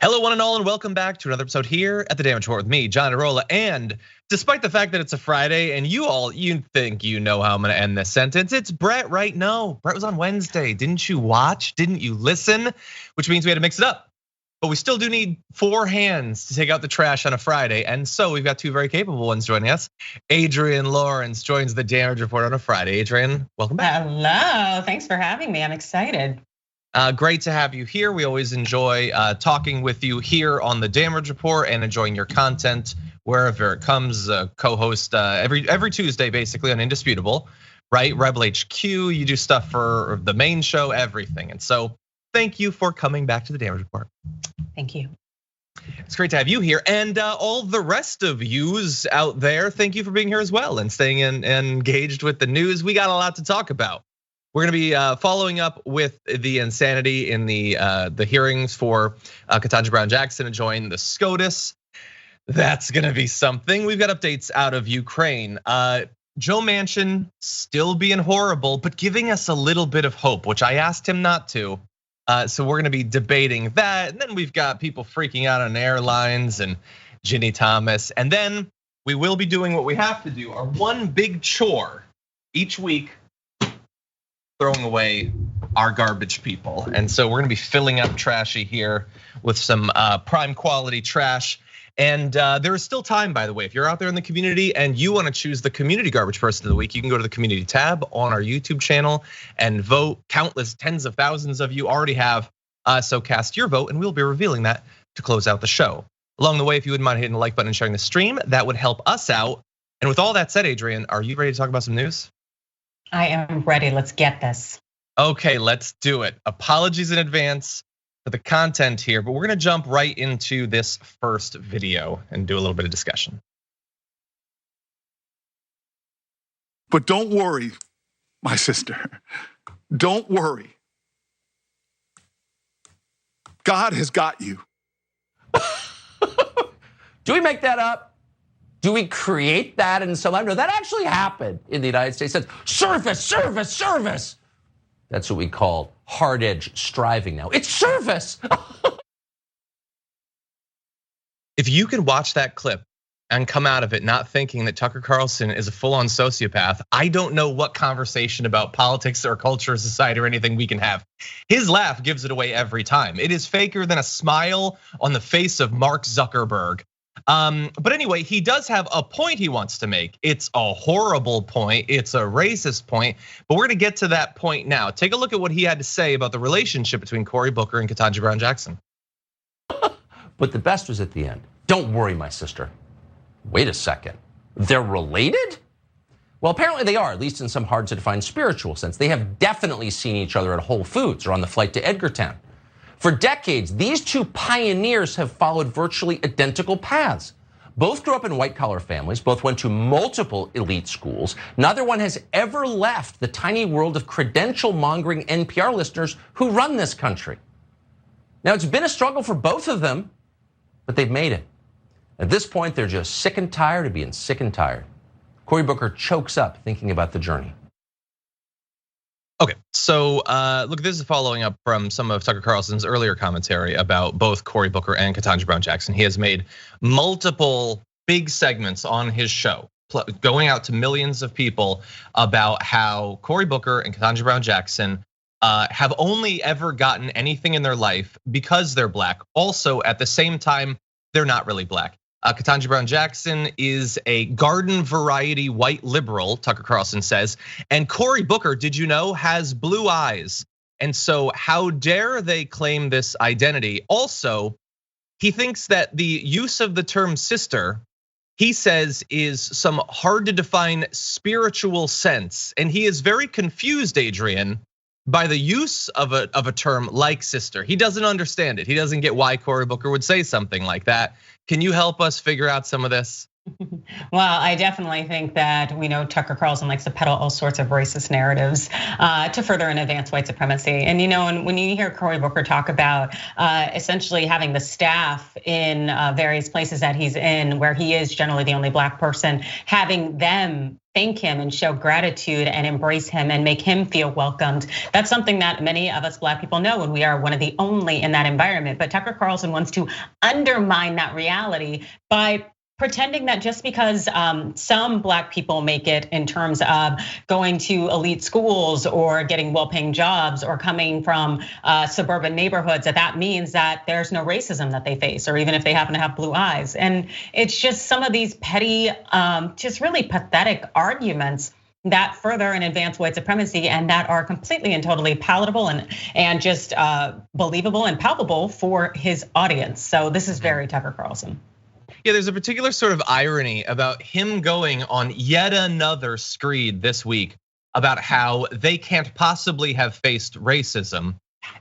Hello, one and all, and welcome back to another episode here at the Damage Report with me, John Arola. And despite the fact that it's a Friday, and you think you know how I'm gonna end this sentence, it's Brett, right? No, Brett was on Wednesday. Didn't you watch? Didn't you listen? Which means we had to mix it up. But we still do need 4 hands to take out the trash on a Friday. And so we've got 2 very capable ones joining us. Adrienne Lawrence joins the Damage Report on a Friday. Adrienne, welcome back. Hello, thanks for having me. I'm excited. Great to have you here. We always enjoy talking with you here on the Damage Report and enjoying your content wherever it comes. Co-host every Tuesday, basically on Indisputable, right? Rebel HQ. You do stuff for the main show, everything. And so, thank you for coming back to the Damage Report. Thank you. It's great to have you here, and all the rest of yous out there. Thank you for being here as well and staying engaged with the news. We got a lot to talk about. We're gonna be following up with the insanity in the hearings for Ketanji Brown Jackson to join the SCOTUS. That's gonna be something. We've got updates out of Ukraine. Joe Manchin still being horrible, but giving us a little bit of hope, which I asked him not to. So we're gonna be debating that. And then we've got people freaking out on airlines and Ginni Thomas. And then we will be doing what we have to do, our one big chore each week, throwing away our garbage people. And so we're gonna be filling up Trashy here with some prime quality trash. And there is still time, by the way. If you're out there in the community and you wanna choose the community garbage person of the week, you can go to the community tab on our YouTube channel and vote. Countless tens of thousands of you already have, so cast your vote and we'll be revealing that to close out the show. Along the way, if you wouldn't mind hitting the like button and sharing the stream, that would help us out. And with all that said, Adrienne, are you ready to talk about some news? I am ready, let's get this. Okay, let's do it. Apologies in advance for the content here, but we're gonna jump right into this first video and do a little bit of discussion. But don't worry, my sister, don't worry. God has got you. Do we make that up? Do we create that in some? No, that actually happened in the United States. It's service, service, service. That's what we call hard-edge striving now. It's service. If you can watch that clip and come out of it not thinking that Tucker Carlson is a full-on sociopath, I don't know what conversation about politics or culture or society or anything we can have. His laugh gives it away every time. It is faker than a smile on the face of Mark Zuckerberg. But anyway, he does have a point he wants to make. It's a horrible point, it's a racist point, but we're gonna get to that point now. Take a look at what he had to say about the relationship between Cory Booker and Ketanji Brown Jackson. But the best was at the end. Don't worry, my sister. Wait a second, they're related? Well, apparently they are, at least in some hard to define spiritual sense. They have definitely seen each other at Whole Foods or on the flight to Edgartown. For decades, these 2 pioneers have followed virtually identical paths. Both grew up in white-collar families, both went to multiple elite schools. Neither one has ever left the tiny world of credential-mongering NPR listeners who run this country. Now, it's been a struggle for both of them, but they've made it. At this point, they're just sick and tired of being sick and tired. Cory Booker chokes up thinking about the journey. Okay, so look, this is following up from some of Tucker Carlson's earlier commentary about both Cory Booker and Ketanji Brown Jackson. He has made multiple big segments on his show, going out to millions of people about how Cory Booker and Ketanji Brown Jackson have only ever gotten anything in their life because they're black. Also, at the same time, they're not really black. Ketanji Brown Jackson is a garden variety white liberal, Tucker Carlson says. And Cory Booker, did you know, has blue eyes. And so how dare they claim this identity? Also, he thinks that the use of the term sister, he says, is some hard to define spiritual sense. And he is very confused, Adrienne, by the use of a term like sister. He doesn't understand it. He doesn't get why Cory Booker would say something like that. Can you help us figure out some of this? Well, I definitely think that we know Tucker Carlson likes to peddle all sorts of racist narratives to further and advance white supremacy. And when you hear Cory Booker talk about essentially having the staff in various places that he's in, where he is generally the only Black person, having them thank him and show gratitude and embrace him and make him feel welcomed. That's something that many of us Black people know, and we are one of the only in that environment. But Tucker Carlson wants to undermine that reality by pretending that just because some Black people make it in terms of going to elite schools or getting well-paying jobs or coming from suburban neighborhoods, that means that there's no racism that they face, or even if they happen to have blue eyes. And it's just some of these petty, just really pathetic arguments that further and advance white supremacy, and that are completely and totally palatable and just believable and palpable for his audience. So this is very Tucker Carlson. Yeah, there's a particular sort of irony about him going on yet another screed this week about how they can't possibly have faced racism,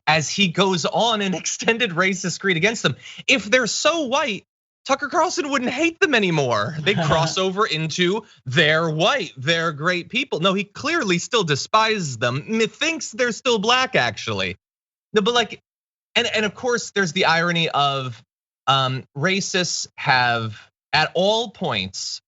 as he goes on an extended racist screed against them. If they're so white, Tucker Carlson wouldn't hate them anymore. They cross over into they're white, they're great people. No, he clearly still despises them, thinks they're still Black actually. But like, and of course there's the irony of racists have at all points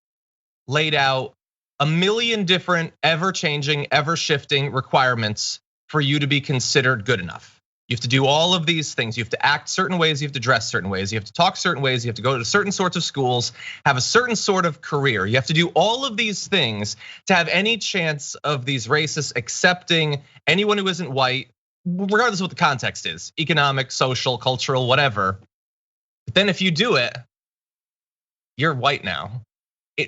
laid out a million different ever-changing, ever-shifting requirements for you to be considered good enough. You have to do all of these things. You have to act certain ways, you have to dress certain ways, you have to talk certain ways, you have to go to certain sorts of schools, have a certain sort of career. You have to do all of these things to have any chance of these racists accepting anyone who isn't white, regardless of what the context is, economic, social, cultural, whatever. But then if you do it, you're white now,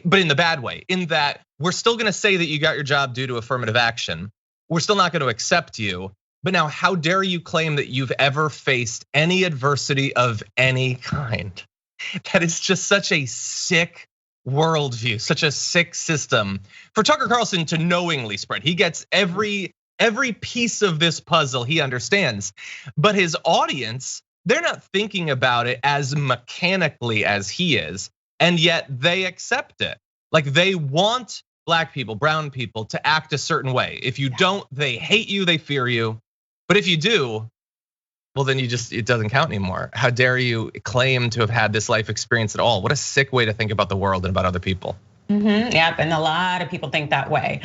but in the bad way, in that we're still gonna say that you got your job due to affirmative action. We're still not gonna accept you. But now how dare you claim that you've ever faced any adversity of any kind? That is just such a sick worldview, such a sick system for Tucker Carlson to knowingly spread. He gets every piece of this puzzle he understands, but his audience, they're not thinking about it as mechanically as he is, and yet they accept it. Like they want Black people, brown people to act a certain way. If you don't, they hate you, they fear you. But if you do, well then it doesn't count anymore. How dare you claim to have had this life experience at all? What a sick way to think about the world and about other people. Yep, and a lot of people think that way.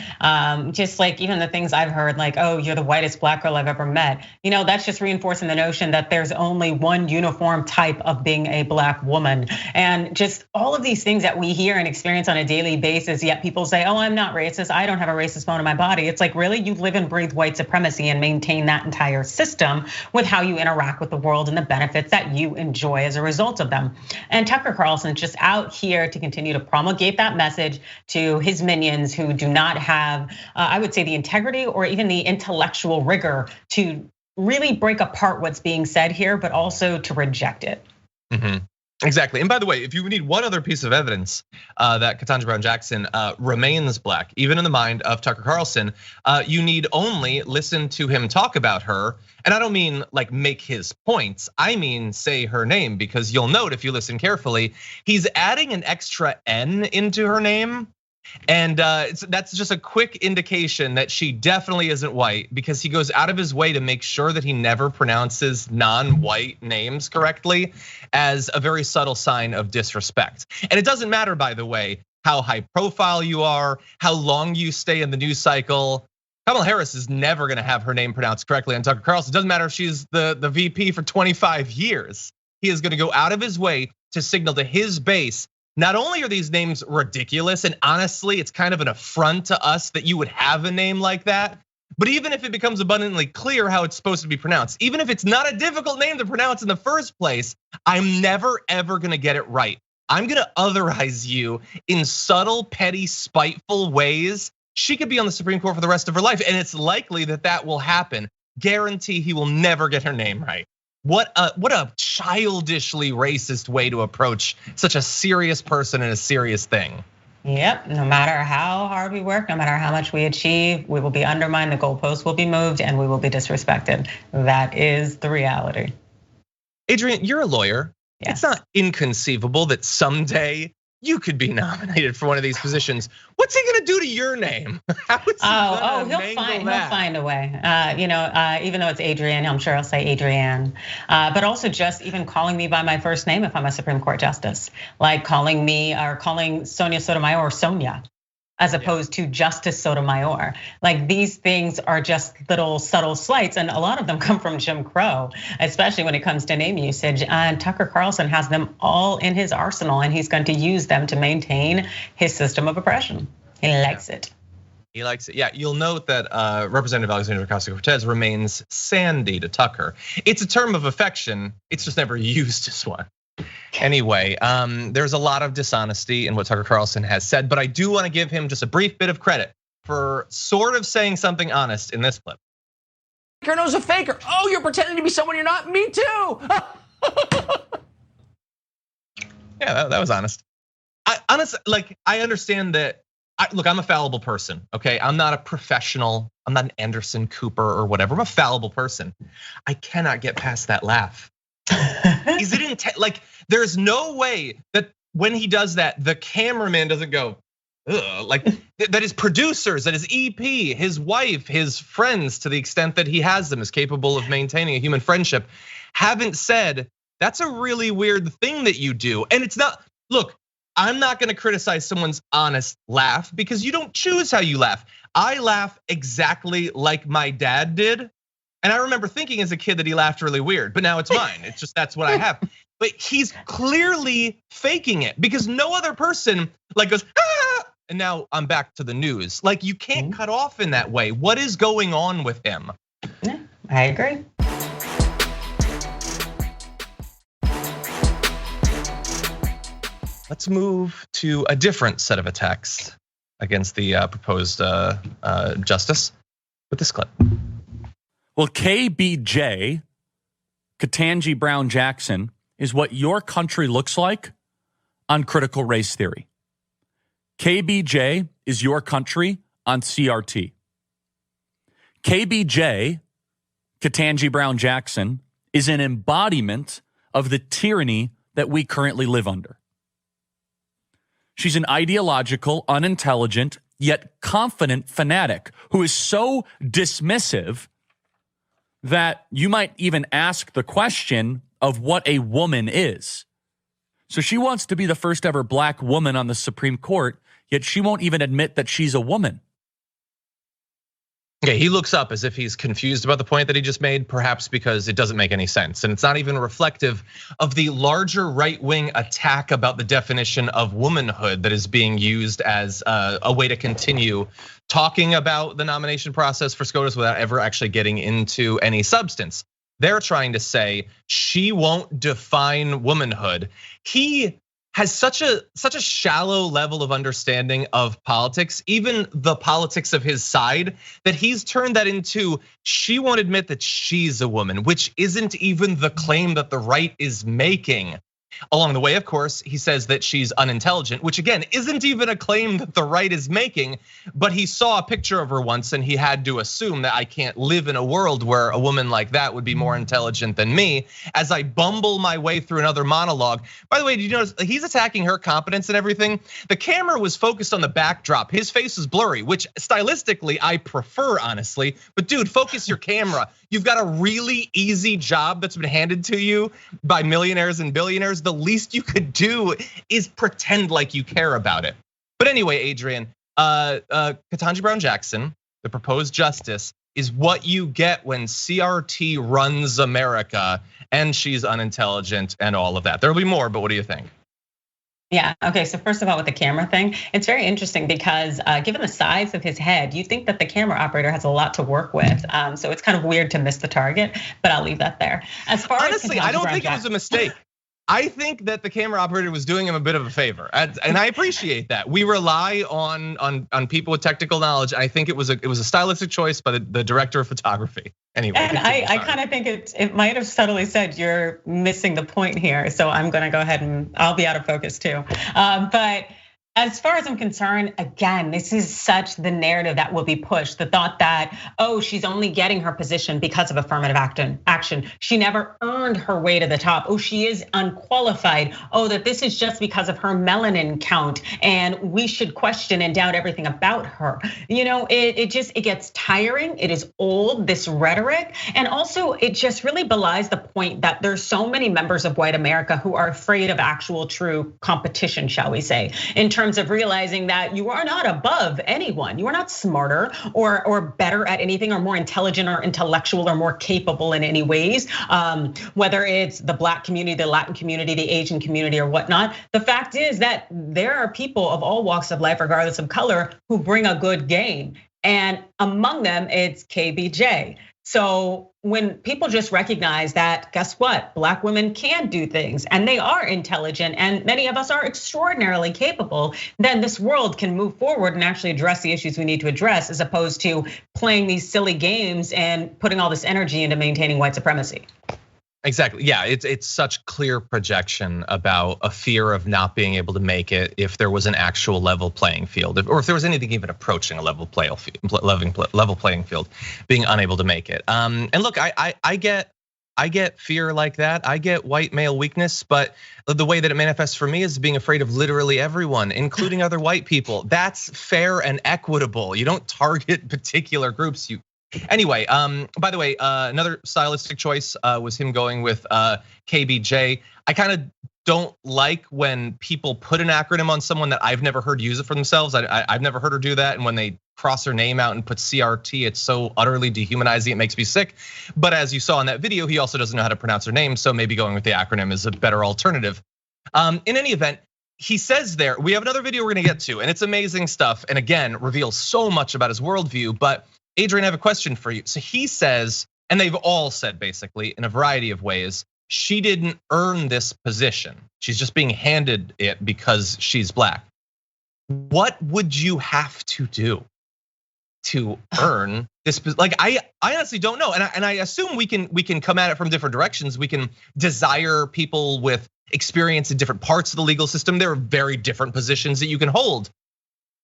Just like even the things I've heard, like, oh, you're the whitest Black girl I've ever met. That's just reinforcing the notion that there's only one uniform type of being a Black woman. And just all of these things that we hear and experience on a daily basis, yet people say, oh, I'm not racist, I don't have a racist bone in my body. It's like, really, you live and breathe white supremacy and maintain that entire system with how you interact with the world and the benefits that you enjoy as a result of them. And Tucker Carlson's just out here to continue to promulgate that message to his minions who do not have, I would say, the integrity or even the intellectual rigor to really break apart what's being said here, but also to reject it. Exactly. And by the way, if you need one other piece of evidence that Ketanji Brown Jackson remains Black, even in the mind of Tucker Carlson, you need only listen to him talk about her. And I don't mean like make his points, I mean say her name, because you'll note if you listen carefully, he's adding an extra N into her name. And that's just a quick indication that she definitely isn't white, because he goes out of his way to make sure that he never pronounces non-white names correctly, as a very subtle sign of disrespect. And it doesn't matter, by the way, how high profile you are, how long you stay in the news cycle. Kamala Harris is never gonna have her name pronounced correctly on Tucker Carlson. It doesn't matter if she's the VP for 25 years. He is gonna go out of his way to signal to his base, not only are these names ridiculous, and honestly, it's kind of an affront to us that you would have a name like that, but even if it becomes abundantly clear how it's supposed to be pronounced, even if it's not a difficult name to pronounce in the first place, I'm never ever gonna get it right. I'm gonna otherize you in subtle, petty, spiteful ways. She could be on the Supreme Court for the rest of her life, and it's likely that that will happen. Guarantee he will never get her name right. What a childishly racist way to approach such a serious person and a serious thing. Yep, no matter how hard we work, no matter how much we achieve, we will be undermined, the goalposts will be moved, and we will be disrespected. That is the reality. Adrienne, you're a lawyer. Yes. It's not inconceivable that someday you could be nominated for one of these positions. What's he gonna do to your name? How is he he'll find a way. Even though it's Adrienne, I'm sure I'll say Adrienne. But also just even calling me by my first name if I'm a Supreme Court justice, like calling me or calling Sonia Sotomayor Sonia, as opposed to Justice Sotomayor. Like these things are just little subtle slights, and a lot of them come from Jim Crow, especially when it comes to name usage. And Tucker Carlson has them all in his arsenal, and he's going to use them to maintain his system of oppression. He likes it. He likes it. Yeah, you'll note that Representative Alexandria Ocasio-Cortez remains Sandy to Tucker. It's a term of affection. It's just never used as one. Anyway, there's a lot of dishonesty in what Tucker Carlson has said, but I do want to give him just a brief bit of credit for sort of saying something honest in this clip. Faker knows a faker. Oh, you're pretending to be someone you're not. Me too. Yeah, that was honest. I understand that. Look, I'm a fallible person, okay? I'm not a professional. I'm not an Anderson Cooper or whatever. I'm a fallible person. I cannot get past that laugh. Is it like there's no way that when he does that, the cameraman doesn't go, ugh, like that his producers, that his EP, his wife, his friends, to the extent that he has them, is capable of maintaining a human friendship, haven't said, that's a really weird thing that you do. And it's not, look, I'm not gonna criticize someone's honest laugh because you don't choose how you laugh. I laugh exactly like my dad did. And I remember thinking as a kid that he laughed really weird, but now it's mine. It's just, that's what I have. But he's clearly faking it because no other person like goes, ah, and now I'm back to the news. Like you can't cut off in that way. What is going on with him? Yeah, I agree. Let's move to a different set of attacks against the proposed justice with this clip. Well, KBJ, Ketanji Brown Jackson, is what your country looks like on critical race theory. KBJ is your country on CRT. KBJ, Ketanji Brown Jackson, is an embodiment of the tyranny that we currently live under. She's an ideological, unintelligent, yet confident fanatic who is so dismissive that you might even ask the question of what a woman is. So she wants to be the first ever black woman on the Supreme Court, yet she won't even admit that she's a woman. Okay, he looks up as if he's confused about the point that he just made, perhaps because it doesn't make any sense. And it's not even reflective of the larger right-wing attack about the definition of womanhood that is being used as a way to continue talking about the nomination process for SCOTUS without ever actually getting into any substance. They're trying to say she won't define womanhood. He has such a shallow level of understanding of politics, even the politics of his side, that he's turned that into she won't admit that she's a woman, which isn't even the claim that the right is making. Along the way, of course, he says that she's unintelligent, which again, isn't even a claim that the right is making, but he saw a picture of her once and he had to assume that I can't live in a world where a woman like that would be more intelligent than me. As I bumble my way through another monologue. By the way, did you notice he's attacking her competence and everything? The camera was focused on the backdrop. His face is blurry, which stylistically I prefer, honestly. But dude, focus your camera. You've got a really easy job that's been handed to you by millionaires and billionaires. The least you could do is pretend like you care about it. But anyway, Adrienne, Ketanji Brown Jackson, the proposed justice, is what you get when CRT runs America, and she's unintelligent and all of that. There'll be more, but what do you think? Yeah, okay, so first of all, with the camera thing, it's very interesting because given the size of his head, you think that the camera operator has a lot to work with. So it's kind of weird to miss the target, but I'll leave that there. As far honestly, as I don't think it was a mistake. I think that the camera operator was doing him a bit of a favor, and I appreciate that. We rely on people with technical knowledge. I think it was a stylistic choice by the director of photography. Anyway, and I kind of think it might have subtly said you're missing the point here. So I'm going to go ahead and I'll be out of focus too. But As far as I'm concerned, again, this is such the narrative that will be pushed. The thought that, oh, she's only getting her position because of affirmative action. She never earned her way to the top. Oh, she is unqualified. Oh, that this is just because of her melanin count, and we should question and doubt everything about her. It gets tiring. It is old, this rhetoric. And also it just really belies the point that there's so many members of white America who are afraid of actual true competition, shall we say, in terms of realizing that you are not above anyone. You are not smarter or better at anything or more intelligent or intellectual or more capable in any ways. Whether it's the Black community, the Latin community, the Asian community or whatnot. The fact is that there are people of all walks of life, regardless of color, who bring a good game. And among them, it's KBJ. So when people just recognize that, guess what? Black women can do things and they are intelligent and many of us are extraordinarily capable, then this world can move forward and actually address the issues we need to address, as opposed to playing these silly games and putting all this energy into maintaining white supremacy. Exactly. Yeah, it's such clear projection about a fear of not being able to make it if there was an actual level playing field, or if there was anything even approaching a level playing field, being unable to make it. And look, I get fear like that. I get white male weakness, but the way that it manifests for me is being afraid of literally everyone, including other white people. That's fair and equitable. You don't target particular groups. Anyway, by the way, another stylistic choice was him going with KBJ. I kind of don't like when people put an acronym on someone that I've never heard use it for themselves. I've never heard her do that. And when they cross her name out and put CRT, it's so utterly dehumanizing, it makes me sick. But as you saw in that video, he also doesn't know how to pronounce her name. So maybe going with the acronym is a better alternative. In any event, he says there, we have another video we're gonna get to, and it's amazing stuff. And again, reveals so much about his worldview, but Adrienne, I have a question for you. So he says, and they've all said basically in a variety of ways, she didn't earn this position. She's just being handed it because she's Black. What would you have to do to earn this? Like, I honestly don't know. And I assume we can come at it from different directions. We can desire people with experience in different parts of the legal system. There are very different positions that you can hold.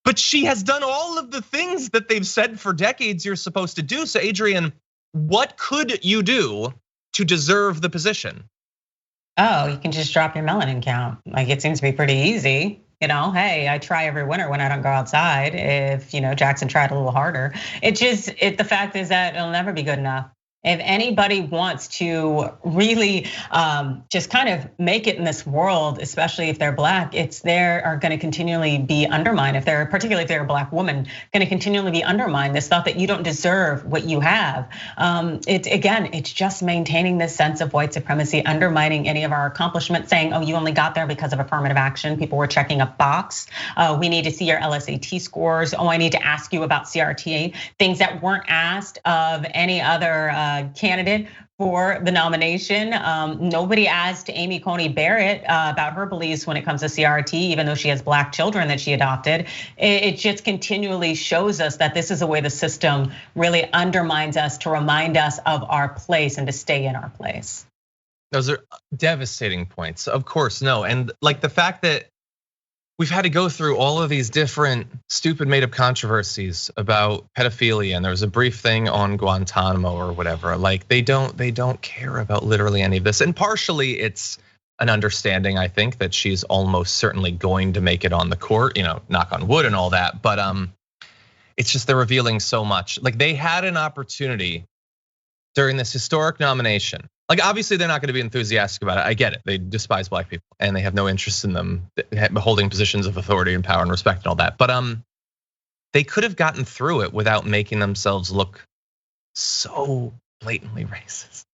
But she has done all of the things that they've said for decades you're supposed to do. So Adrienne, what could you do to deserve the position? Oh, you can just drop your melanin count. Like, it seems to be pretty easy. Hey, I try every winter when I don't go outside. If Jackson tried a little harder, the fact is that it'll never be good enough. If anybody wants to really just kind of make it in this world, especially if they're Black, are going to continually be undermined. Particularly if they're a Black woman, going to continually be undermined. This thought that you don't deserve what you have. It's just maintaining this sense of white supremacy, undermining any of our accomplishments, saying, oh, you only got there because of affirmative action. People were checking a box. We need to see your LSAT scores. Oh, I need to ask you about CRT, things that weren't asked of any other candidate for the nomination. Nobody asked Amy Coney Barrett about her beliefs when it comes to CRT, even though she has Black children that she adopted. It just continually shows us that this is the way the system really undermines us to remind us of our place and to stay in our place. Those are devastating points. Of course, no. And like the fact that we've had to go through all of these different stupid made up controversies about pedophilia, and there was a brief thing on Guantanamo or whatever. Like they don't care about literally any of this. And partially it's an understanding, I think, that she's almost certainly going to make it on the court, knock on wood and all that. But it's just they're revealing so much. Like they had an opportunity during this historic nomination. Like obviously they're not going to be enthusiastic about it. I get it. They despise Black people and they have no interest in them holding positions of authority and power and respect and all that. But they could have gotten through it without making themselves look so blatantly racist.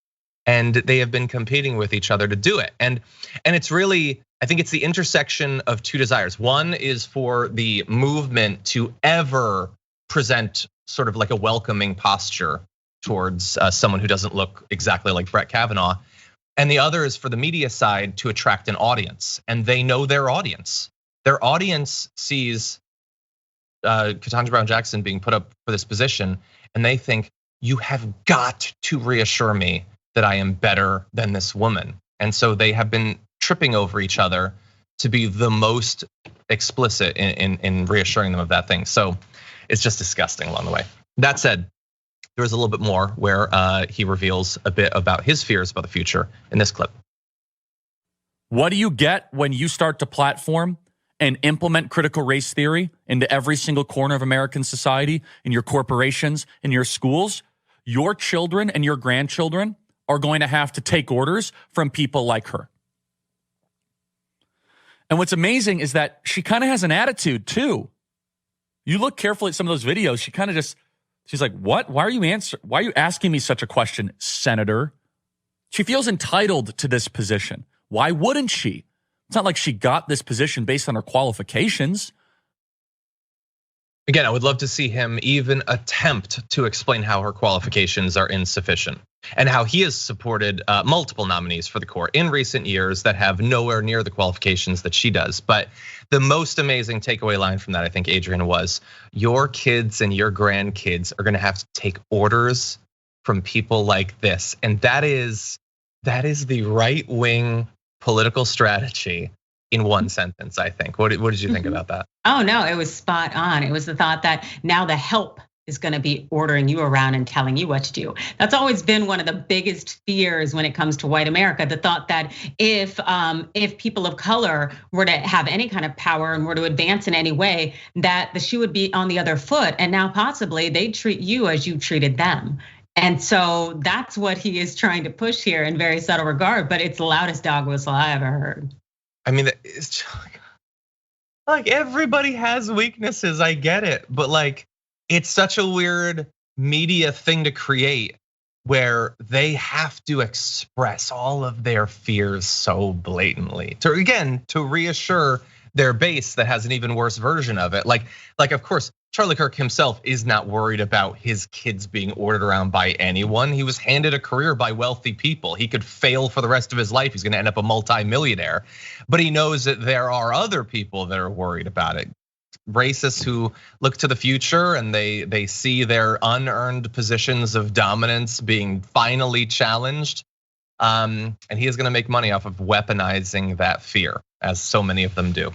And they have been competing with each other to do it. And it's really, I think it's the intersection of two desires. One is for the movement to ever present sort of like a welcoming posture towards someone who doesn't look exactly like Brett Kavanaugh. And the other is for the media side to attract an audience. And they know their audience. Their audience sees Ketanji Brown Jackson being put up for this position. And they think, you have got to reassure me that I am better than this woman. And so they have been tripping over each other to be the most explicit in reassuring them of that thing. So it's just disgusting along the way. That said, there was a little bit more where he reveals a bit about his fears about the future in this clip. What do you get when you start to platform and implement critical race theory into every single corner of American society, in your corporations, in your schools? Your children and your grandchildren are going to have to take orders from people like her. And what's amazing is that she kind of has an attitude too. You look carefully at some of those videos, she kind of just, she's like, what? Why are you asking me such a question, Senator? She feels entitled to this position. Why wouldn't she? It's not like she got this position based on her qualifications. Again, I would love to see him even attempt to explain how her qualifications are insufficient and how he has supported multiple nominees for the court in recent years that have nowhere near the qualifications that she does. But the most amazing takeaway line from that, I think, Adrienne, was your kids and your grandkids are gonna have to take orders from people like this. And that is the right-wing political strategy in one sentence, I think. What did you think about that? Oh no, it was spot on. It was the thought that now the help is going to be ordering you around and telling you what to do. That's always been one of the biggest fears when it comes to white America. The thought that if people of color were to have any kind of power and were to advance in any way, that the shoe would be on the other foot, and now possibly they treat you as you treated them. And so that's what he is trying to push here in very subtle regard, but it's the loudest dog whistle I ever heard. I mean, it's like everybody has weaknesses, I get it, but like it's such a weird media thing to create where they have to express all of their fears so blatantly to reassure their base that has an even worse version of it. Like of course, Charlie Kirk himself is not worried about his kids being ordered around by anyone. He was handed a career by wealthy people. He could fail for the rest of his life. He's gonna end up a multi-millionaire. But he knows that there are other people that are worried about it. Racists who look to the future and they see their unearned positions of dominance being finally challenged. And he is gonna make money off of weaponizing that fear, as so many of them do.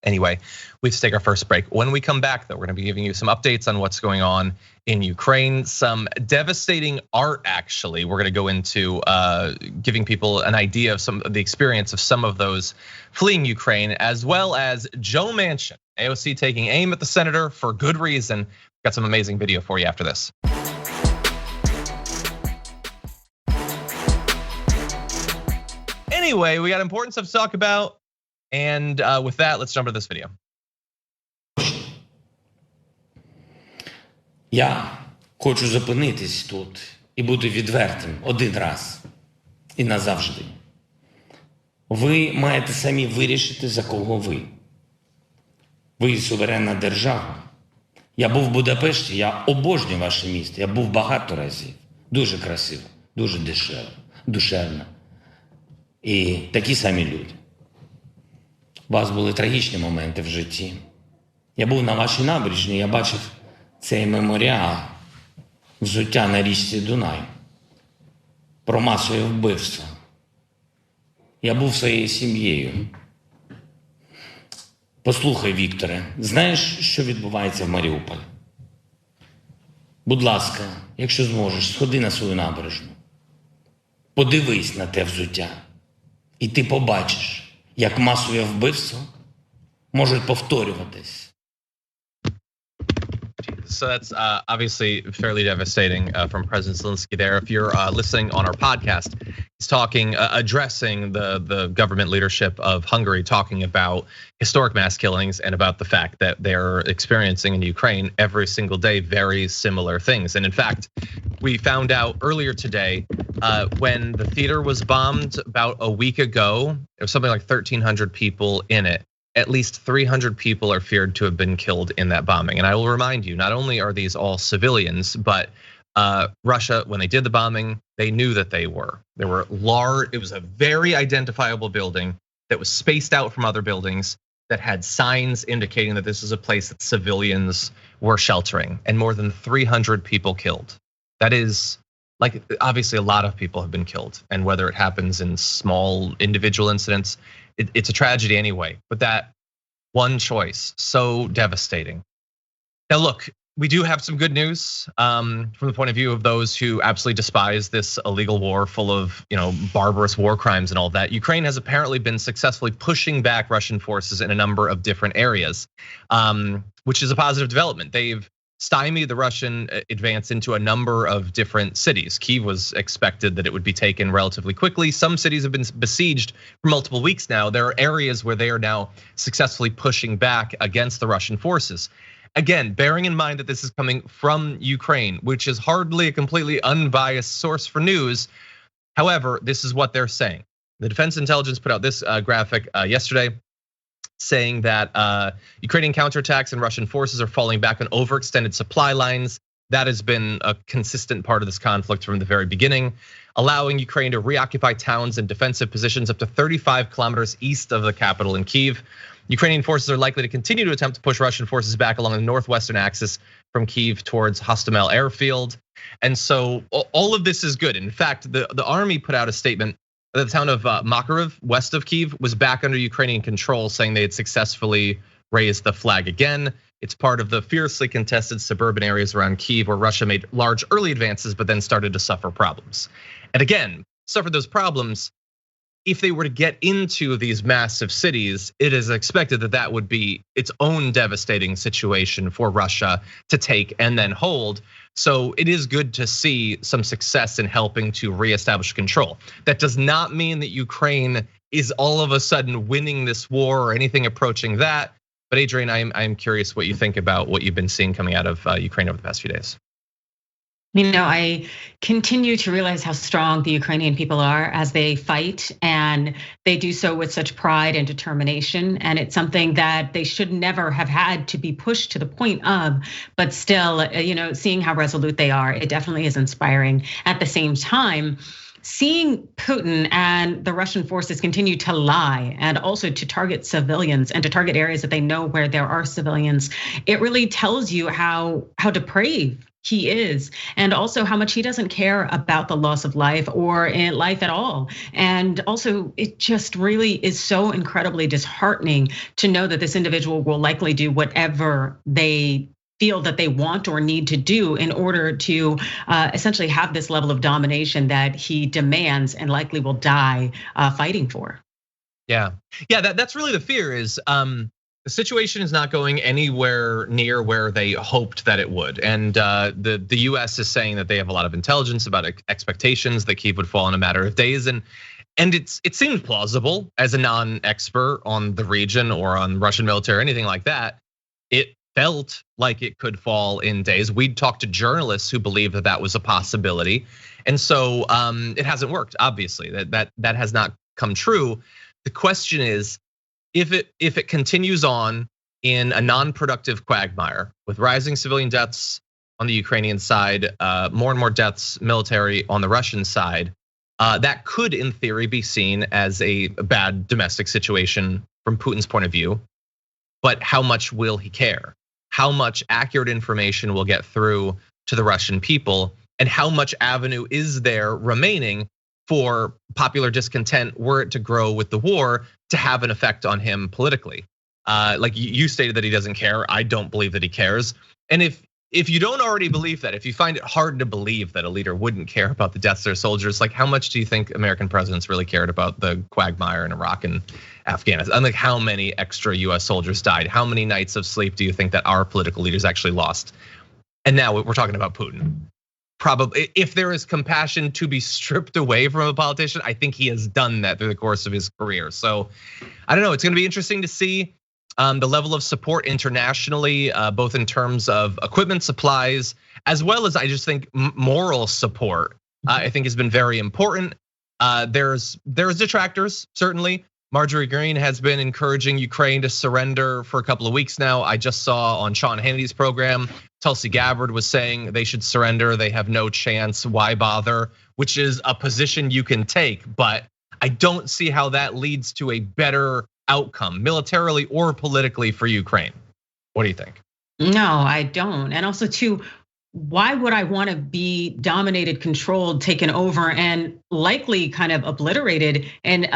Anyway, we have to take our first break. When we come back, though, we're gonna be giving you some updates on what's going on in Ukraine, some devastating art, actually. We're gonna go into giving people an idea of some of the experience of some of those fleeing Ukraine, as well as Joe Manchin, AOC taking aim at the senator for good reason. We've got some amazing video for you after this. Anyway, we got important stuff to talk about. And with that, let's jump into this video. Я хочу зупинитись тут і бути відвертим один раз і назавжди. Ви маєте самі вирішити, за кого ви. Ви суверенна держава. Я був в Будапешті, я обожнюю ваше місто. Я був багато разів. Дуже красиво, дуже дешево, душевно. І такі самі люди. У вас були трагічні моменти в житті. Я був на вашій набережній, я бачив цей меморіал взуття на річці Дунай про масове вбивство. Я був своєю сім'єю. Послухай, Вікторе, знаєш, що відбувається в Маріуполі? Будь ласка, якщо зможеш, сходи на свою набережну. Подивись на те взуття. І ти побачиш, як масове вбивство можуть повторюватись. So that's obviously fairly devastating from President Zelensky there. If you're listening on our podcast, he's talking, addressing the government leadership of Hungary, talking about historic mass killings and about the fact that they're experiencing in Ukraine every single day very similar things. And in fact, we found out earlier today when the theater was bombed about a week ago, there was something like 1,300 people in it. At least 300 people are feared to have been killed in that bombing. And I will remind you, not only are these all civilians, but Russia, when they did the bombing, they knew that they were. There were large, it was a very identifiable building that was spaced out from other buildings that had signs indicating that this is a place that civilians were sheltering, and more than 300 people killed. That is, like, obviously a lot of people have been killed, and whether it happens in small individual incidents, it's a tragedy anyway. But that One choice, so devastating. Now look, we do have some good news from the point of view of those who absolutely despise this illegal war full of barbarous war crimes and all that. Ukraine has apparently been successfully pushing back Russian forces in a number of different areas, which is a positive development. They've stymied the Russian advance into a number of different cities. Kyiv was expected that it would be taken relatively quickly. Some cities have been besieged for multiple weeks now. There are areas where they are now successfully pushing back against the Russian forces. Again, bearing in mind that this is coming from Ukraine, which is hardly a completely unbiased source for news. However, this is what they're saying. The Defense Intelligence put out this graphic yesterday, saying that Ukrainian counterattacks and Russian forces are falling back on overextended supply lines. That has been a consistent part of this conflict from the very beginning, allowing Ukraine to reoccupy towns and defensive positions up to 35 kilometers east of the capital in Kyiv. Ukrainian forces are likely to continue to attempt to push Russian forces back along the northwestern axis from Kyiv towards Hostomel airfield. And so all of this is good. In fact, the army put out a statement that the town of Makariv, west of Kyiv, was back under Ukrainian control, saying they had successfully raised the flag again. It's part of the fiercely contested suburban areas around Kyiv where Russia made large early advances, but then started to suffer problems. And again, suffered those problems. If they were to get into these massive cities, it is expected that that would be its own devastating situation for Russia to take and then hold. So it is good to see some success in helping to reestablish control. That does not mean that Ukraine is all of a sudden winning this war or anything approaching that. But Adrienne, I'm curious what you think about what you've been seeing coming out of Ukraine over the past few days. I continue to realize how strong the Ukrainian people are as they fight, and they do so with such pride and determination. And it's something that they should never have had to be pushed to the point of, but still, seeing how resolute they are, it definitely is inspiring. At the same time, seeing Putin and the Russian forces continue to lie and also to target civilians and to target areas that they know where there are civilians, it really tells you how depraved he is, and also how much he doesn't care about the loss of life or in life at all. And also, it just really is so incredibly disheartening to know that this individual will likely do whatever they feel that they want or need to do in order to essentially have this level of domination that he demands and likely will die fighting for. Yeah, that's really the fear is the situation is not going anywhere near where they hoped that it would. And the US is saying that they have a lot of intelligence about expectations that Kyiv would fall in a matter of days. And it seems plausible as a non-expert on the region or on Russian military or anything like that. It felt like it could fall in days. We'd talked to journalists who believed that that was a possibility. And so it hasn't worked, obviously, that has not come true. The question is, if it continues on in a non-productive quagmire with rising civilian deaths on the Ukrainian side, more and more deaths military on the Russian side, that could in theory be seen as a bad domestic situation from Putin's point of view. But how much will he care? How much accurate information will get through to the Russian people? And how much avenue is there remaining for popular discontent, were it to grow with the war, to have an effect on him politically? Like you stated that he doesn't care. I don't believe that he cares. And if you don't already believe that, if you find it hard to believe that a leader wouldn't care about the deaths of their soldiers, like how much do you think American presidents really cared about the quagmire in Iraq and Afghanistan? And like how many extra US soldiers died? How many nights of sleep do you think that our political leaders actually lost? And now we're talking about Putin. Probably, if there is compassion to be stripped away from a politician, I think he has done that through the course of his career. So I don't know, it's gonna be interesting to see the level of support internationally, both in terms of equipment supplies, as well as I just think moral support, I think has been very important. There's detractors, certainly. Marjorie Greene has been encouraging Ukraine to surrender for a couple of weeks now. I just saw on Sean Hannity's program, Tulsi Gabbard was saying they should surrender, they have no chance, why bother? Which is a position you can take, but I don't see how that leads to a better outcome, militarily or politically, for Ukraine. What do you think? No, I don't. And also too, why would I want to be dominated, controlled, taken over, and likely kind of obliterated in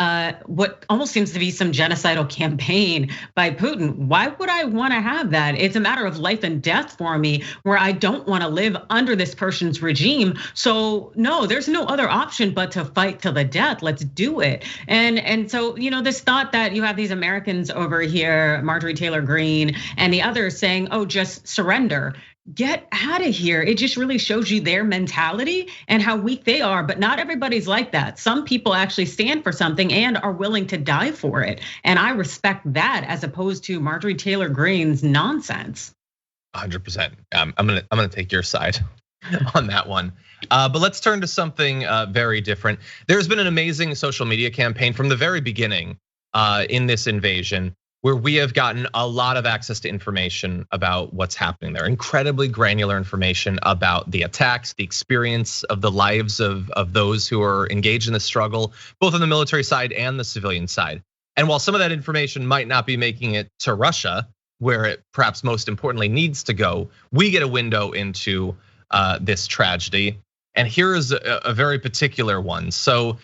what almost seems to be some genocidal campaign by Putin? Why would I want to have that? It's a matter of life and death for me, where I don't want to live under this person's regime. So no, there's no other option but to fight to the death. Let's do it. And so, this thought that you have these Americans over here, Marjorie Taylor Greene, and the others saying, oh, just surrender. Get out of here. It just really shows you their mentality and how weak they are. But not everybody's like that. Some people actually stand for something and are willing to die for it. And I respect that, as opposed to Marjorie Taylor Greene's nonsense. 100%. I'm gonna take your side on that one. But let's turn to something very different. There's been an amazing social media campaign from the very beginning in this invasion, where we have gotten a lot of access to information about what's happening there. Incredibly granular information about the attacks, the experience of the lives of those who are engaged in the struggle, both on the military side and the civilian side. And while some of that information might not be making it to Russia, where it perhaps most importantly needs to go, we get a window into this tragedy. And here is a very particular one. So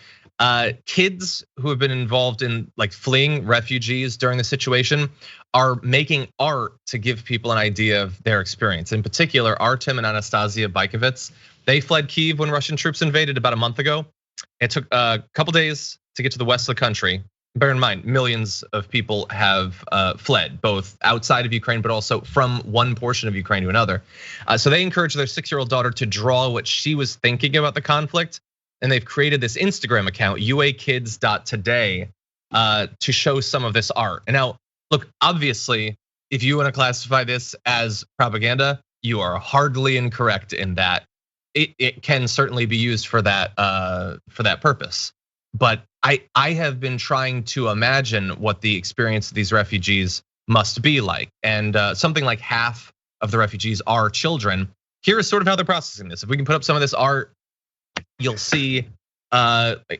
kids who have been involved in like fleeing refugees during the situation are making art to give people an idea of their experience. In particular, Artem and Anastasia Baikovets, they fled Kyiv when Russian troops invaded about a month ago. It took a couple days to get to the west of the country. Bear in mind, millions of people have fled, both outside of Ukraine, but also from one portion of Ukraine to another. So they encouraged their 6-year-old daughter to draw what she was thinking about the conflict. And they've created this Instagram account, uakids.today, to show some of this art. And now, look, obviously, if you want to classify this as propaganda, you are hardly incorrect in that. It can certainly be used for that purpose. But I have been trying to imagine what the experience of these refugees must be like. And something like half of the refugees are children. Here is sort of how they're processing this. If we can put up some of this art, you'll see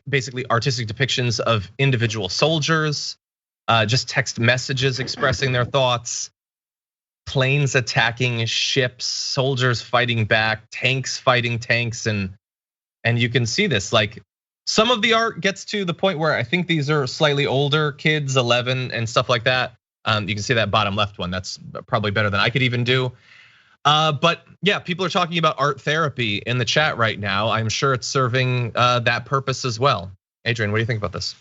basically artistic depictions of individual soldiers, just text messages expressing their thoughts, planes attacking ships, soldiers fighting back, tanks fighting tanks, and you can see this. Like, some of the art gets to the point where I think these are slightly older kids, 11 and stuff like that. You can see that bottom left one. That's probably better than I could even do. But yeah, people are talking about art therapy in the chat right now. I'm sure it's serving that purpose as well. Adrienne, what do you think about this?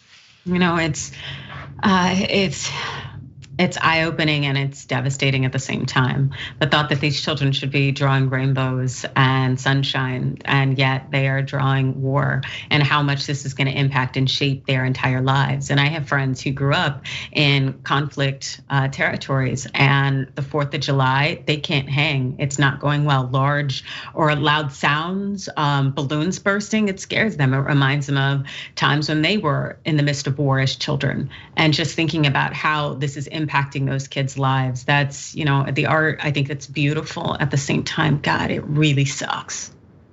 It's eye-opening and it's devastating at the same time. The thought that these children should be drawing rainbows and sunshine, and yet they are drawing war, and how much this is going to impact and shape their entire lives. And I have friends who grew up in conflict territories, and the 4th of July, they can't hang. It's not going well. Large or loud sounds, balloons bursting, it scares them. It reminds them of times when they were in the midst of war as children. And just thinking about how this is impacting those kids' lives. That's, the art, I think that's beautiful. At the same time, God, it really sucks.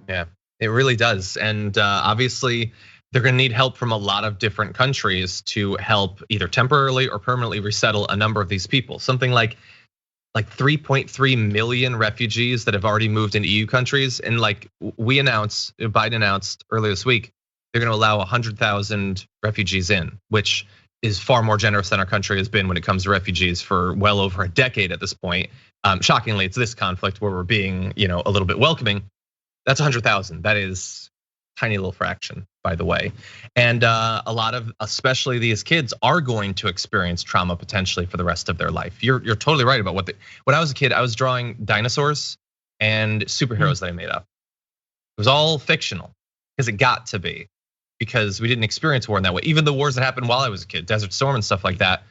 Yeah, it really does. And obviously, they're gonna need help from a lot of different countries to help either temporarily or permanently resettle a number of these people. Something like 3.3 million refugees that have already moved into EU countries. And like Biden announced earlier this week, they're gonna allow 100,000 refugees in, which is far more generous than our country has been when it comes to refugees for well over a decade at this point. Shockingly, it's this conflict where we're being, a little bit welcoming. That's 100,000. That is a tiny little fraction, by the way. And a lot of, especially these kids, are going to experience trauma potentially for the rest of their life. You're totally right about when I was a kid, I was drawing dinosaurs and superheroes that I made up. It was all fictional because it got to be. Because we didn't experience war in that way. Even the wars that happened while I was a kid, Desert Storm and stuff like that,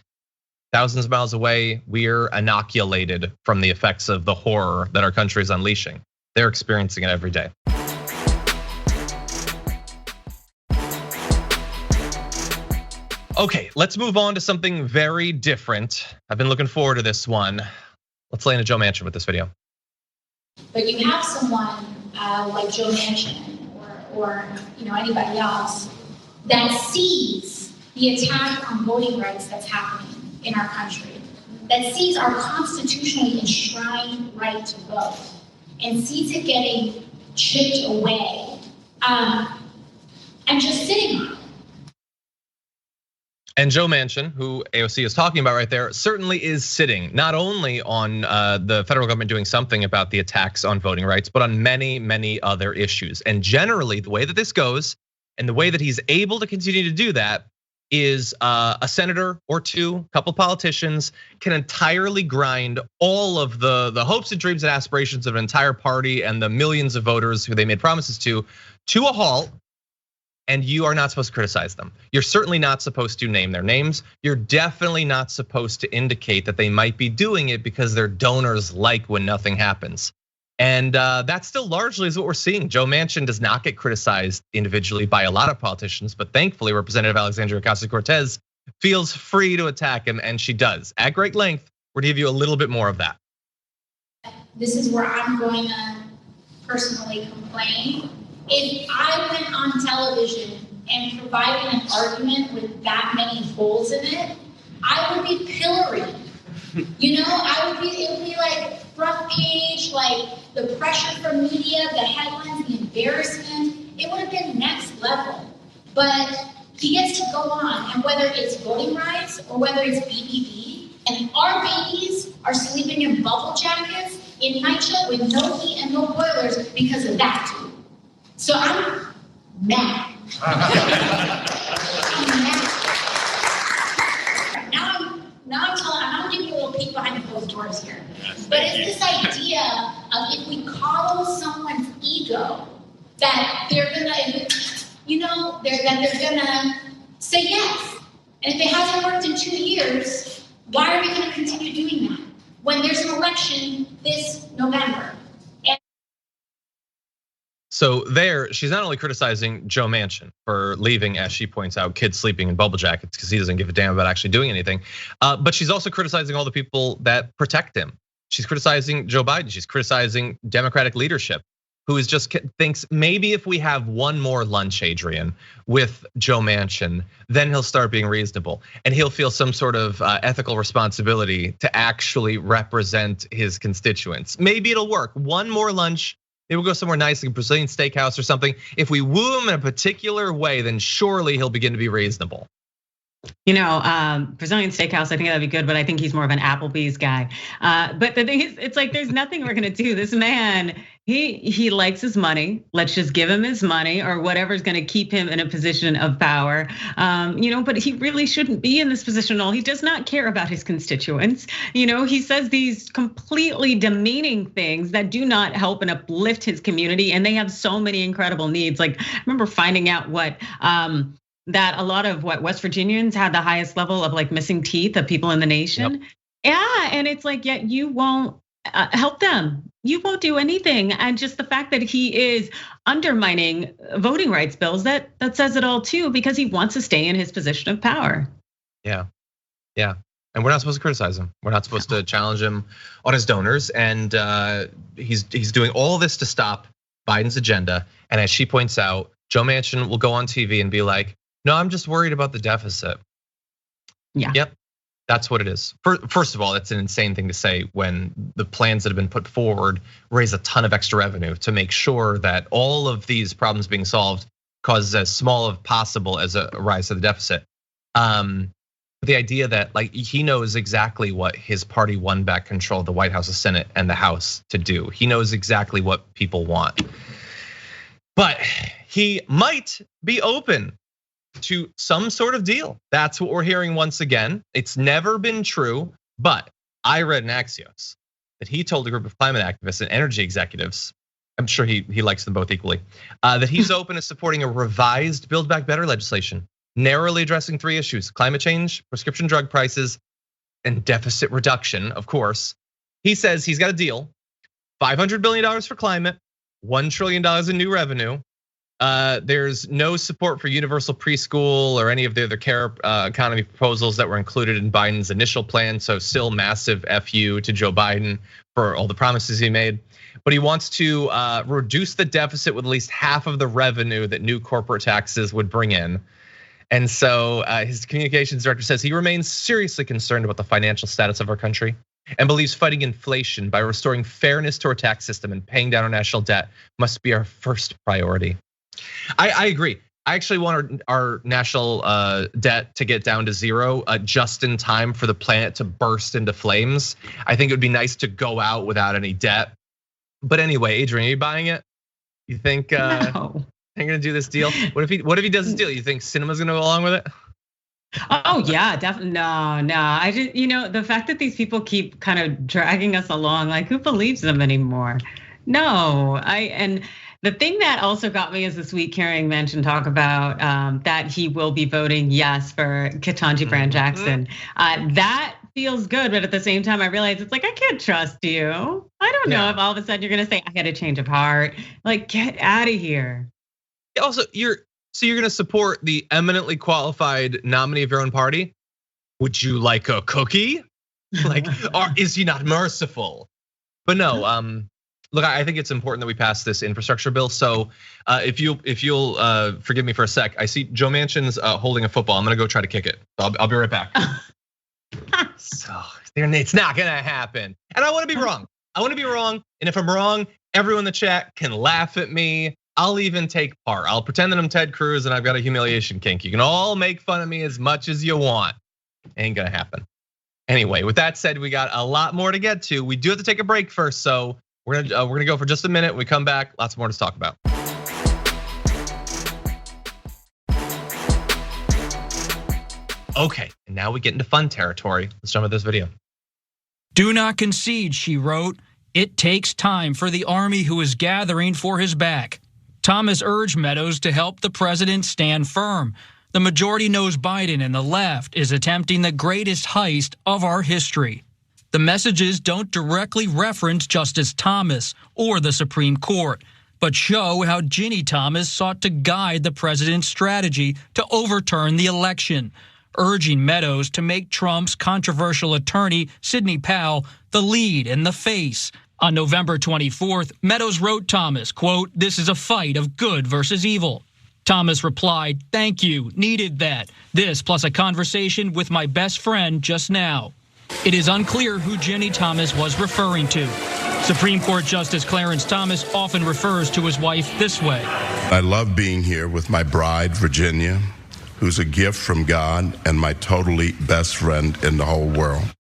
thousands of miles away, we're inoculated from the effects of the horror that our country is unleashing. They're experiencing it every day. Okay, let's move on to something very different. I've been looking forward to this one. Let's lay into Joe Manchin with this video. But you have someone like Joe Manchin or anybody else that sees the attack on voting rights that's happening in our country, that sees our constitutionally enshrined right to vote, and sees it getting chipped away, and just sitting on it. And Joe Manchin, who AOC is talking about right there, certainly is sitting not only on the federal government doing something about the attacks on voting rights, but on many, many other issues. And generally, the way that this goes and the way that he's able to continue to do that is a senator or two, a couple politicians can entirely grind all of the hopes and dreams and aspirations of an entire party and the millions of voters who they made promises to a halt. And you are not supposed to criticize them. You're certainly not supposed to name their names. You're definitely not supposed to indicate that they might be doing it because their donors like when nothing happens. And that still largely is what we're seeing. Joe Manchin does not get criticized individually by a lot of politicians, but thankfully Representative Alexandria Ocasio-Cortez feels free to attack him, and she does. At great length, we're gonna give you a little bit more of that. This is where I'm going to personally complain. If I went on television and provided an argument with that many holes in it, I would be pilloried. You know, it would be like front page, like the pressure from media, the headlines, the embarrassment. It would have been next level. But he gets to go on, and whether it's voting rights or whether it's BBB, and our babies are sleeping in bubble jackets in NYCHA with no heat and no boilers because of that too. So I'm mad. I'm mad. Now I'm giving you a little peek behind the closed doors here. But it's this idea of if we coddle someone's ego, that they're gonna, they're gonna say yes. And if it hasn't worked in 2 years, why are we gonna continue doing that when there's an election this November? So there, she's not only criticizing Joe Manchin for leaving, as she points out, kids sleeping in bubble jackets because he doesn't give a damn about actually doing anything. But she's also criticizing all the people that protect him. She's criticizing Joe Biden. She's criticizing Democratic leadership, who is just thinks maybe if we have one more lunch, Adrienne, with Joe Manchin, then he'll start being reasonable and he'll feel some sort of ethical responsibility to actually represent his constituents. Maybe it'll work. One more lunch. Maybe we'll go somewhere nice, like a Brazilian steakhouse or something. If we woo him in a particular way, then surely he'll begin to be reasonable. Brazilian steakhouse, I think that'd be good, but I think he's more of an Applebee's guy. But the thing is, it's like there's nothing we're gonna do. This man, he likes his money. Let's just give him his money or whatever's gonna keep him in a position of power. But he really shouldn't be in this position at all. He does not care about his constituents. He says these completely demeaning things that do not help and uplift his community, and they have so many incredible needs. Like I remember finding out that a lot of West Virginians had the highest level of like missing teeth of people in the nation. Yep. Yeah, and it's like, yeah, you won't help them. You won't do anything. And just the fact that he is undermining voting rights bills, that says it all too, because he wants to stay in his position of power. Yeah. And we're not supposed to criticize him. We're not supposed to challenge him on his donors. And he's doing all this to stop Biden's agenda. And as she points out, Joe Manchin will go on TV and be like, no, I'm just worried about the deficit. Yeah. Yep, that's what it is. First of all, that's an insane thing to say when the plans that have been put forward raise a ton of extra revenue to make sure that all of these problems being solved causes as small as possible as a rise to the deficit. The idea that like he knows exactly what his party won back control of the White House, the Senate, and the House to do. He knows exactly what people want. But he might be open to some sort of deal. That's what we're hearing once again. It's never been true, but I read in Axios that he told a group of climate activists and energy executives, I'm sure he likes them both equally, that he's open to supporting a revised Build Back Better legislation, narrowly addressing 3 issues: climate change, prescription drug prices, and deficit reduction, of course. He says he's got a deal, $500 billion for climate, $1 trillion in new revenue. There's no support for universal preschool or any of the other care economy proposals that were included in Biden's initial plan. So still massive FU to Joe Biden for all the promises he made. But he wants to reduce the deficit with at least half of the revenue that new corporate taxes would bring in. And so his communications director says he remains seriously concerned about the financial status of our country. and believes fighting inflation by restoring fairness to our tax system and paying down our national debt must be our first priority. I agree. I actually want our national debt to get down to zero just in time for the planet to burst into flames. I think it would be nice to go out without any debt. But anyway, Adrienne, are you buying it? You think No. they're gonna do this deal? What if he does this deal? You think cinema's gonna go along with it? Oh yeah, definitely. No. I just, the fact that these people keep kind of dragging us along, like who believes them anymore? No, and the thing that also got me is this week hearing Manchin talk about that he will be voting yes for Ketanji Brown Jackson. That feels good, but at the same time, I realize it's like I can't trust you. I don't know if all of a sudden you're gonna say I had a change of heart. Like get out of here. Also, you're gonna support the eminently qualified nominee of your own party? Would you like a cookie? Like, or is he not merciful? But no, look, I think it's important that we pass this infrastructure bill. So if you'll forgive me for a sec, I see Joe Manchin's holding a football. I'm gonna go try to kick it. I'll be right back. So it's not gonna happen. And I wanna be wrong. And if I'm wrong, everyone in the chat can laugh at me. I'll even take part. I'll pretend that I'm Ted Cruz and I've got a humiliation kink. You can all make fun of me as much as you want. Ain't gonna happen. Anyway, with that said, we got a lot more to get to. We do have to take a break first, so we're gonna go for just a minute. When we come back, lots more to talk about. Okay, and now we get into fun territory. Let's jump into this video. Do not concede, she wrote. It takes time for the army who is gathering for his back. Thomas urged Meadows to help the president stand firm. The majority knows Biden and the left is attempting the greatest heist of our history. The messages don't directly reference Justice Thomas or the Supreme Court, but show how Ginni Thomas sought to guide the president's strategy to overturn the election, urging Meadows to make Trump's controversial attorney, Sidney Powell, the lead and the face. On November 24th, Meadows wrote Thomas, quote, "This is a fight of good versus evil." Thomas replied, "Thank you, needed that. This plus a conversation with my best friend just now." It is unclear who Ginni Thomas was referring to. Supreme Court Justice Clarence Thomas often refers to his wife this way. I love being here with my bride, Virginia, who's a gift from God and my totally best friend in the whole world.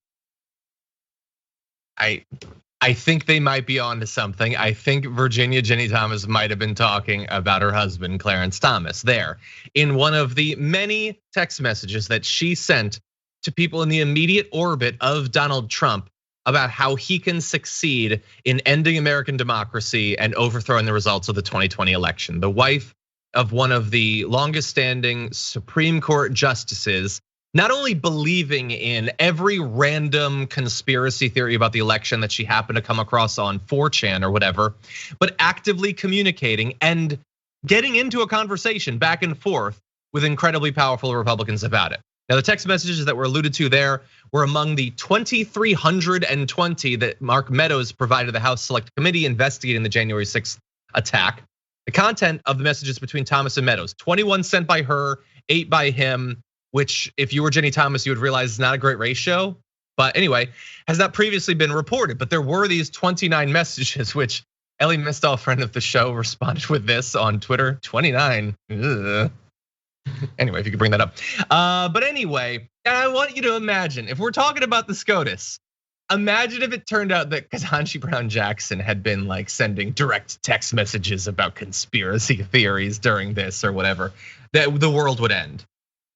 I think they might be onto something. I think Ginni Thomas might have been talking about her husband, Clarence Thomas, there in one of the many text messages that she sent to people in the immediate orbit of Donald Trump about how he can succeed in ending American democracy and overthrowing the results of the 2020 election. The wife of one of the longest standing Supreme Court justices, not only believing in every random conspiracy theory about the election that she happened to come across on 4chan or whatever, but actively communicating and getting into a conversation back and forth with incredibly powerful Republicans about it. Now, the text messages that were alluded to there were among the 2,320 that Mark Meadows provided the House Select Committee investigating the January 6th attack. The content of the messages between Thomas and Meadows, 21 sent by her, 8 by him, which if you were Ginni Thomas, you would realize is not a great ratio. But anyway, has not previously been reported. But there were these 29 messages, which Ellie Mistal, friend of the show, responded with this on Twitter, 29. Ugh. Anyway, if you could bring that up. But anyway, I want you to imagine, if we're talking about the SCOTUS, imagine if it turned out that Ketanji Brown Jackson had been like sending direct text messages about conspiracy theories during this or whatever, that the world would end.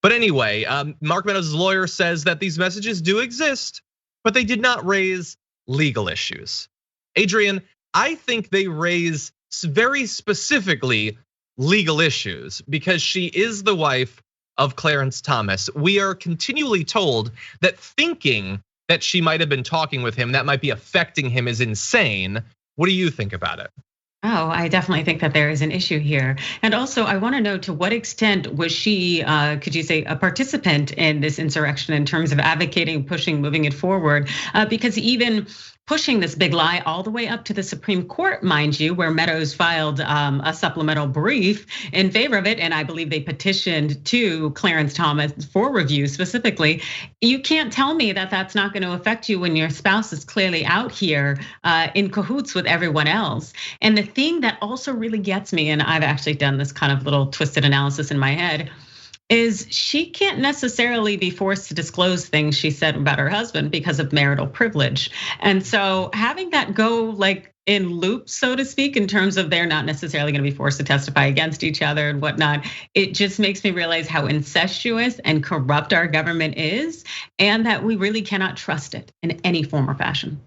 But anyway, Mark Meadows' lawyer says that these messages do exist, but they did not raise legal issues. Adrienne, I think they raise very specifically legal issues because she is the wife of Clarence Thomas. We are continually told that thinking that she might have been talking with him, that might be affecting him, is insane. What do you think about it? Oh, I definitely think that there is an issue here. And also, I want to know, to what extent was she, could you say, a participant in this insurrection in terms of advocating, pushing, moving it forward? Because even pushing this big lie all the way up to the Supreme Court, mind you, where Meadows filed a supplemental brief in favor of it. And I believe they petitioned to Clarence Thomas for review specifically. You can't tell me that that's not going to affect you when your spouse is clearly out here in cahoots with everyone else. And the thing that also really gets me, and I've actually done this kind of little twisted analysis in my head, is she can't necessarily be forced to disclose things she said about her husband because of marital privilege. And so having that go like in loops, so to speak, in terms of they're not necessarily gonna be forced to testify against each other and whatnot, it just makes me realize how incestuous and corrupt our government is, and that we really cannot trust it in any form or fashion.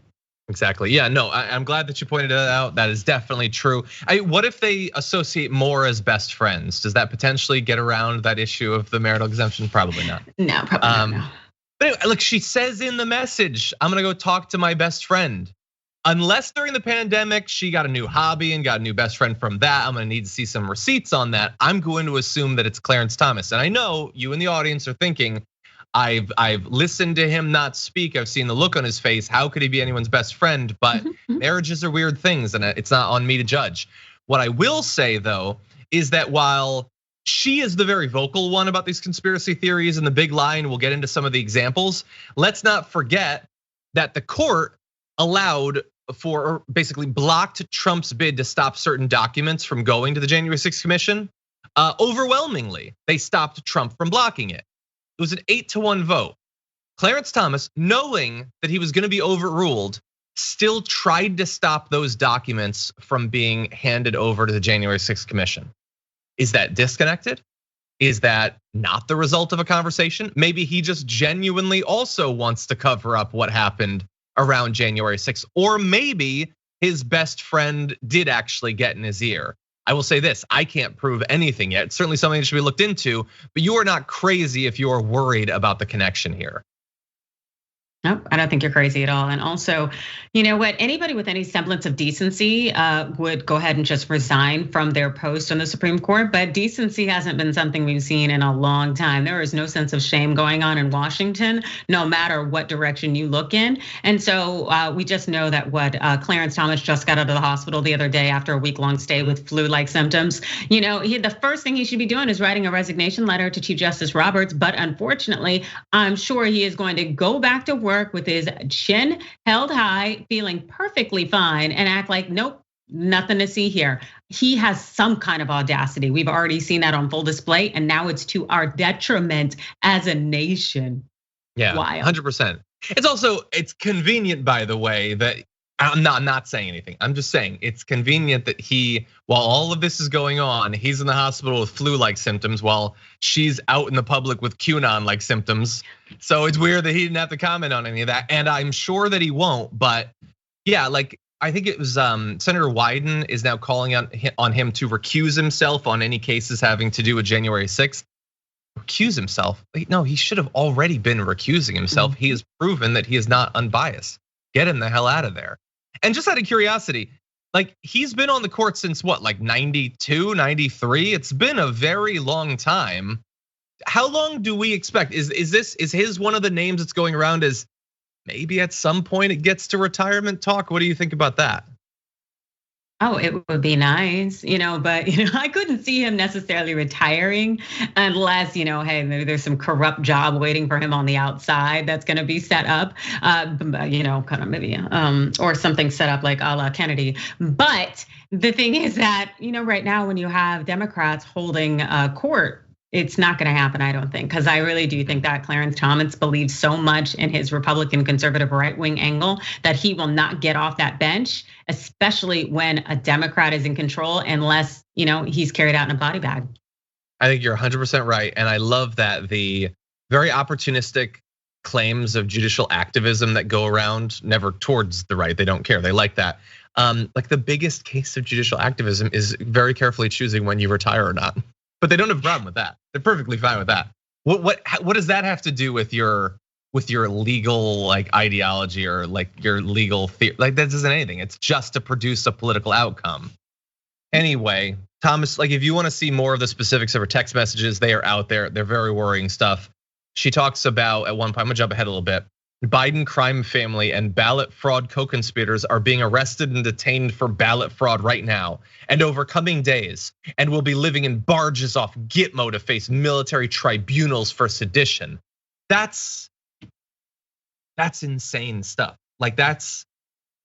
Exactly. Yeah, no, I'm glad that you pointed that out. That is definitely true. What if they associate more as best friends? Does that potentially get around that issue of the marital exemption? Probably not. No, probably not. No. But anyway, look, she says in the message, I'm gonna go talk to my best friend. Unless during the pandemic, she got a new hobby and got a new best friend from that, I'm gonna need to see some receipts on that. I'm going to assume that it's Clarence Thomas. And I know you in the audience are thinking, I've listened to him not speak. I've seen the look on his face. How could he be anyone's best friend? But marriages are weird things, and it's not on me to judge. What I will say though is that while she is the very vocal one about these conspiracy theories and the big lie, and we'll get into some of the examples, let's not forget that the court allowed for, or basically blocked Trump's bid to stop certain documents from going to the January 6th Commission. Overwhelmingly, they stopped Trump from blocking it. It was an 8-1 vote. Clarence Thomas, knowing that he was gonna be overruled, still tried to stop those documents from being handed over to the January 6th Commission. Is that disconnected? Is that not the result of a conversation? Maybe he just genuinely also wants to cover up what happened around January 6th. Or maybe his best friend did actually get in his ear. I will say this, I can't prove anything yet. It's certainly something that should be looked into, but you are not crazy if you are worried about the connection here. Nope, I don't think you're crazy at all. And also, you know what? Anybody with any semblance of decency would go ahead and just resign from their post on the Supreme Court. But decency hasn't been something we've seen in a long time. There is no sense of shame going on in Washington, no matter what direction you look in. And so we just know that what Clarence Thomas just got out of the hospital the other day after a week-long stay with flu-like symptoms. You know, the first thing he should be doing is writing a resignation letter to Chief Justice Roberts. But unfortunately, I'm sure he is going to go back to work with his chin held high, feeling perfectly fine, and act like, nope, nothing to see here. He has some kind of audacity. We've already seen that on full display, and now it's to our detriment as a nation. Yeah, 100%. It's convenient, by the way, that I'm not saying anything. I'm just saying it's convenient that while all of this is going on, he's in the hospital with flu-like symptoms while she's out in the public with Qanon-like symptoms. So it's weird that he didn't have to comment on any of that. And I'm sure that he won't, but yeah, like I think it was Senator Wyden is now calling on him to recuse himself on any cases having to do with January 6th. Recuse himself? No, he should have already been recusing himself. He has proven that he is not unbiased. Get him the hell out of there. And just out of curiosity, like he's been on the court since what, like 92, 93? It's been a very long time. How long do we expect? Is his one of the names that's going around as maybe at some point it gets to retirement talk? What do you think about that? Oh, it would be nice, but I couldn't see him necessarily retiring unless, hey, maybe there's some corrupt job waiting for him on the outside that's gonna be set up, kind of maybe, or something set up like a la Kennedy. But the thing is that, right now when you have Democrats holding court, it's not gonna happen, I don't think, because I really do think that Clarence Thomas believes so much in his Republican conservative right-wing angle that he will not get off that bench, especially when a Democrat is in control, unless he's carried out in a body bag. I think you're 100% right, and I love that the very opportunistic claims of judicial activism that go around, never towards the right, they don't care, they like that. Like the biggest case of judicial activism is very carefully choosing when you retire or not. But they don't have a problem with that. They're perfectly fine with that. What does that have to do with your legal like ideology or like your legal theory? Like that doesn't anything. It's just to produce a political outcome. Anyway, Thomas, like if you want to see more of the specifics of her text messages, they are out there. They're very worrying stuff. She talks about at one point, I'm gonna jump ahead a little bit. Biden crime family and ballot fraud co-conspirators are being arrested and detained for ballot fraud right now and over coming days, and will be living in barges off Gitmo to face military tribunals for sedition. That's insane stuff. Like that's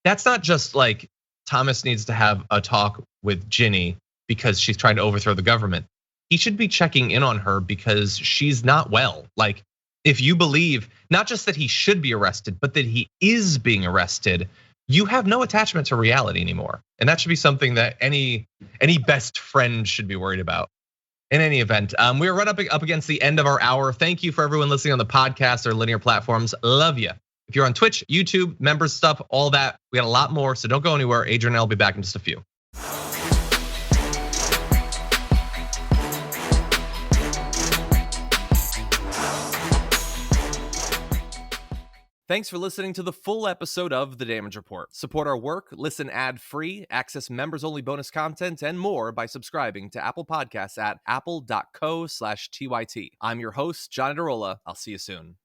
not just like Thomas needs to have a talk with Ginni because she's trying to overthrow the government. He should be checking in on her because she's not well. Like, if you believe not just that he should be arrested, but that he is being arrested, you have no attachment to reality anymore. And that should be something that any best friend should be worried about. In any event, we are right up against the end of our hour. Thank you for everyone listening on the podcast or linear platforms. Love you. If you're on Twitch, YouTube, members stuff, all that, we got a lot more, so don't go anywhere. Adrienne and I will be back in just a few. Thanks for listening to the full episode of The Damage Report. Support our work, listen ad-free, access members-only bonus content, and more by subscribing to Apple Podcasts at apple.co/TYT. I'm your host, John Adarola. I'll see you soon.